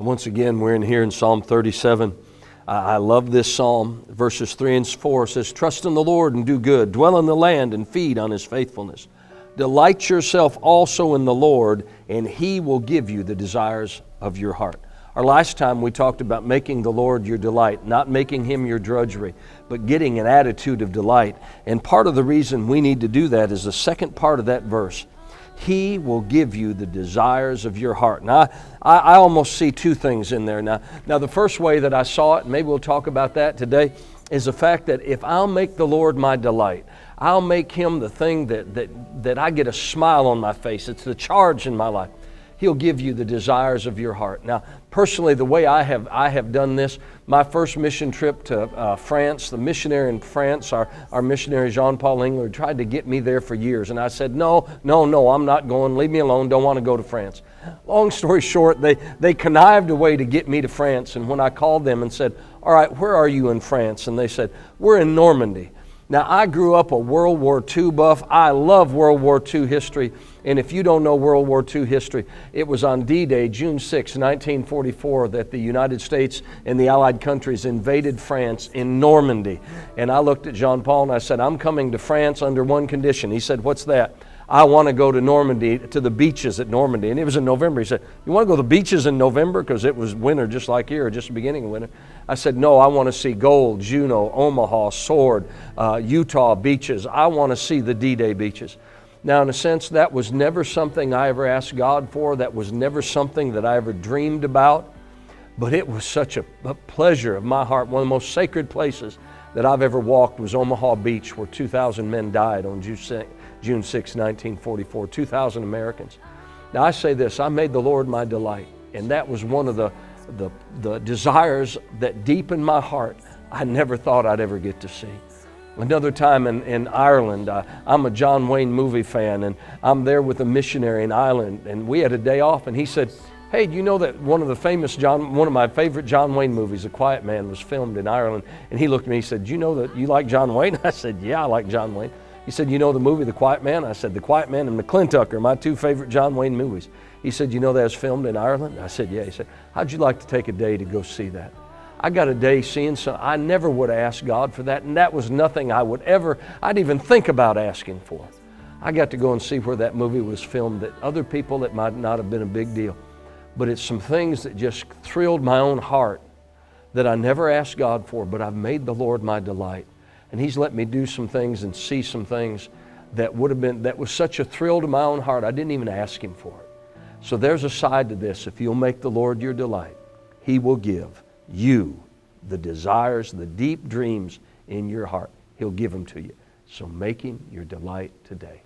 And once again, we're in here in Psalm 37. I love this psalm. Verses 3 and 4 says, "Trust in the Lord and do good. Dwell in the land and feed on His faithfulness. Delight yourself also in the Lord, and He will give you the desires of your heart." Our last time we talked about making the Lord your delight, not making Him your drudgery, but getting an attitude of delight. And part of the reason we need to do that is the second part of that verse. He will give you the desires of your heart. Now, I almost see two things in there. Now, the first way that I saw it, and maybe we'll talk about that today, is the fact that if I'll make the Lord my delight, I'll make Him the thing that I get a smile on my face. It's the charge in my life. He'll give you the desires of your heart. Now, personally, the way I have done this, my first mission trip to France, the missionary in France, our missionary Jean-Paul Engler, tried to get me there for years. And I said, no, I'm not going. Leave me alone. Don't want to go to France. Long story short, they connived a way to get me to France. And when I called them and said, "All right, where are you in France?" And they said, "We're in Normandy." Now, I grew up a World War II buff. I love World War II history. And if you don't know World War II history, it was on D-Day, June 6, 1944, that the United States and the Allied countries invaded France in Normandy. And I looked at Jean Paul and I said, "I'm coming to France under one condition." He said, "What's that?" "I want to go to Normandy, to the beaches at Normandy." And it was in November. He said, "You want to go to the beaches in November?" Because it was winter just like here, just the beginning of winter. I said, "No, I want to see Gold, Juno, Omaha, Sword, Utah beaches. I want to see the D-Day beaches." Now, in a sense, that was never something I ever asked God for. That was never something that I ever dreamed about. But it was such a pleasure of my heart. One of the most sacred places that I've ever walked was Omaha Beach, where 2,000 men died on June 6, 1944, 2,000 Americans. Now, I say this, I made the Lord my delight, and that was one of the desires that deep in my heart I never thought I'd ever get to see. Another time in Ireland, I'm a John Wayne movie fan, and I'm there with a missionary in Ireland, and we had a day off, and he said, "Hey, do you know that one of my favorite John Wayne movies, The Quiet Man, was filmed in Ireland?" And he looked at me, he said, "Do you know that you like John Wayne?" I said, "Yeah, I like John Wayne." He said, "You know the movie The Quiet Man?" I said, "The Quiet Man and McClintock are my two favorite John Wayne movies." He said, "You know that was filmed in Ireland?" I said, "Yeah." He said, "How'd you like to take a day to go see that?" I got a day seeing some. I never would have asked God for that, and that was nothing I'd even think about asking for. I got to go and see where that movie was filmed, that other people, that might not have been a big deal. But it's some things that just thrilled my own heart that I never asked God for, but I've made the Lord my delight. And He's let me do some things and see some things that was such a thrill to my own heart, I didn't even ask Him for it. So there's a side to this. If you'll make the Lord your delight, He will give you the desires, the deep dreams in your heart. He'll give them to you. So make Him your delight today.